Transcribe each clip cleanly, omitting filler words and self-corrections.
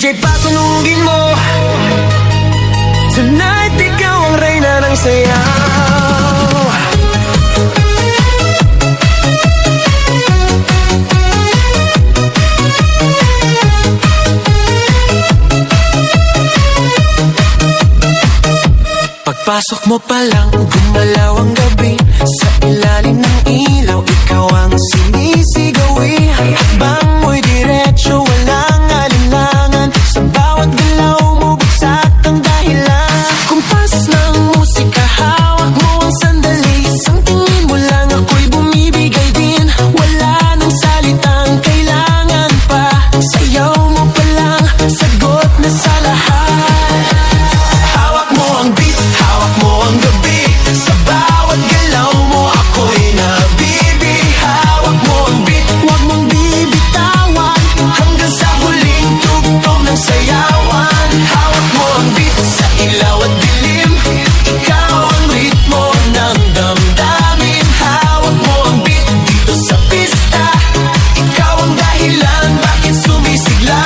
DJ patunugin mo. Tonight ikaw ang reyna ng sayaw. Pagpasok mo pa lang, gumalaw ang gabi. Sa ilalim ng ilaw, ikaw ang sinisigawi. Hakbang mo'y diretso, walang alinlangan. Sa bawat galaw mo, bagsak ang dahilan. Kumpas ng musika, hawak mo ang sandali. Isang tingin mo lang, ako'y bumibigay din. Wala nang salitang kailangan pa. Sayaw mo pa lang, sagot na sa lahat. Hawak mo ang beat, hawak mo ang gabi. Sa bawat galaw mo, ako'y nabibi. Hawak mo ang beat, huwag mong bibitawan. Hanggang sa huling tugtog ng sayawan. Hawak mo ang beat, sa ilaw at dilim. Ikaw ang ritmo ng damdamin. Hawak mo ang beat, dito sa pista. Ikaw ang dahilan, bakit sumisigla.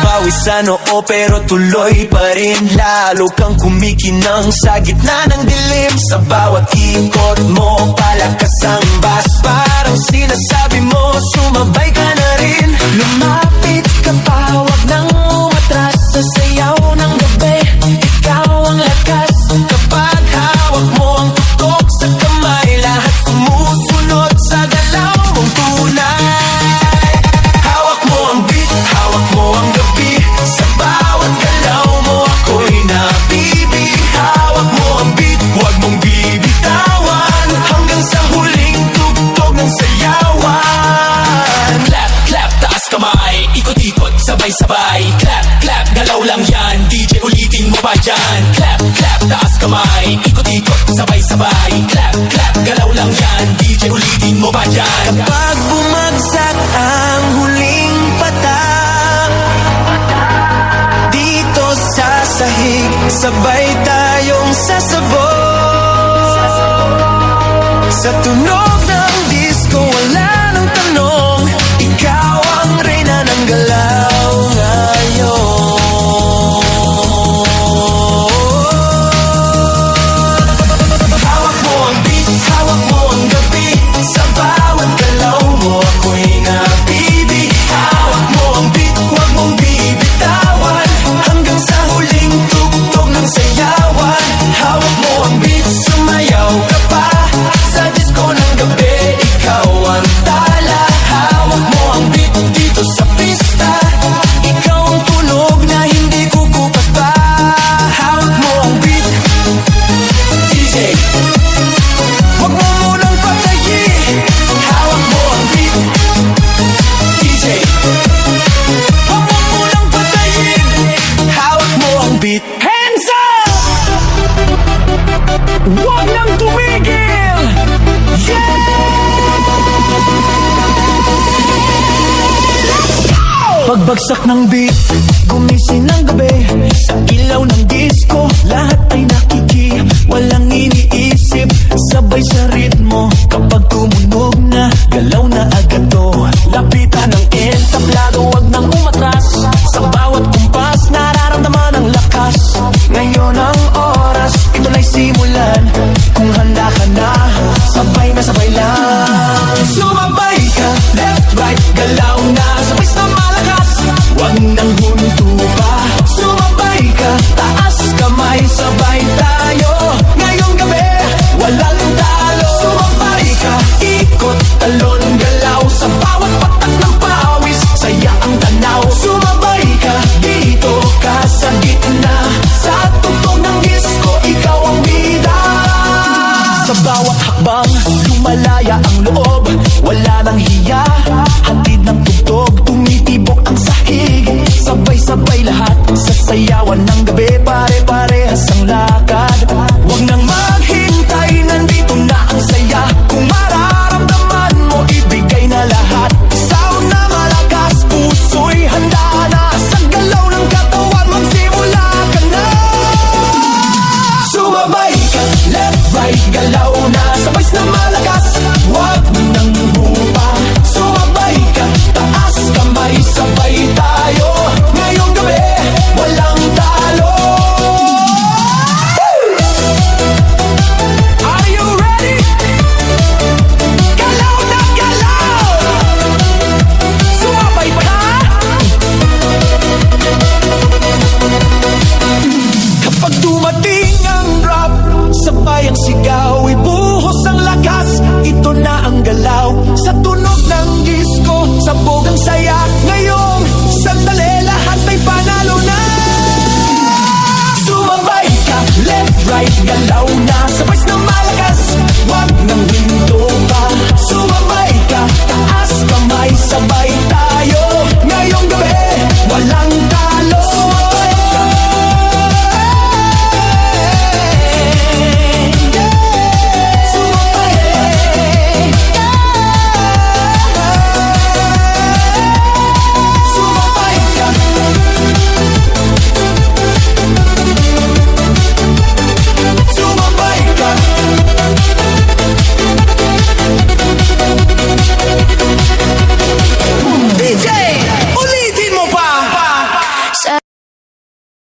Pawis sa noo pero tuloy pa rin. Lalo kang kumikinang sa gitna ng dilim. Sa bawat ikot mo, palakas ang bass. Parang sinasabi mo, sumabay ka na rin. Lumapit ka pa, wag nang umatras. Sa sayaw ng gabi, ikaw ang lakas. Kapag hawak mo ang tutok sa kamay, lahat sumusunod sa galaw mong tunay. Hawak mo ang beat, hawak mo ang gabi. Sa bawat galaw mo, ako'y nabibi. Hawak mo ang beat, huwag mong bibitawan. Hanggang sa huling tugtog ng sayawan. Clap, clap, taas kamay. Ikot-ikot, sabay-sabay. Clap, clap, galaw lang yan. DJ ulitin mo pa dyan. Clap, clap, taas kamay. Ikot-ikot, sabay-sabay. Clap, clap, galaw lang yan. DJ ulitin mo pa dyan. Kapag bumagsak ang huling patak, dito sa sahig, sabay tayong sasabog. Sa tunog ng disco, wala nang tanong. Ikaw ang reyna ng galaw ngayon. Hawak mo ang beat, hawak mo ang gabi. Sa bawat galaw mo, ako'y nabibi. Hawak mo ang beat, huwag mong bibitawan. Hanggang sa huling tugtog ng sayawan. Hawak mo ang beat, sumayaw ka pa. Sa disco ng gabi, ikaw ang tala. Hawak mo ang beat, dito sa pista. Ikaw ang tunog na hindi kukupas pa. Hawak mo ang beat, DJ, huwag mo munang patayin. Hawak mo ang beat, DJ, huwag mo munang patayin. Hawak mo ang beat. Hands up! Huwag nang tumigil! Yeah! Pagbagsak ng beat, gumising ng gabi. Sa ilaw ng disco, lahat ay nakiki. Walang iniisip, sabay sa ritmo. Kapag tumunog na, galaw na agad to. Lapitan ng entablado, wag nang umatras. Sa bawat kumpas, nararamdaman ang lakas. Ngayon ang oras, ito na'y simulan. Kung handa ka na, sabay na sabay lang. Sumabay ka, left, right, galaw na. Sabay sa malakas, wag nang huminto pa. Sumabay ka, taas kamay, sabay tayo. Ngayong gabi, walang talo. Sumabay ka, ikot, talon, galaw. Sa bawat patak ng pawis, saya ang tanaw. Sumabay ka, dito ka sa gitna. Sa tugtog ng disco, ikaw ang bida. Sa bawat hakbang, lumalaya ang loob. Wala nang hiya, hatid ng tugtog. Tumitibok ang sahig, sabay-sabay lahat. Sa sayawan ng gabi, pare-parehas ang lakad. Huwag nang maghintay, nandito na ang saya. Kung mararamdaman mo, ibigay na lahat. Sound na malakas, puso'y handa na. Sa galaw ng katawan, magsimula ka na. Sumabay ka, left, right, galaw na. Sabay na malakas, wag nang hupa. Sumabay ka, taas kamay, sabay tayo. magsigaw, ibuhos ang lakas. Ito na ang galaw sa tunog ng disco, sabog ang saya. Ngayong sandali, lahat ay panalo na. Sumabay ka, left, right, galaw na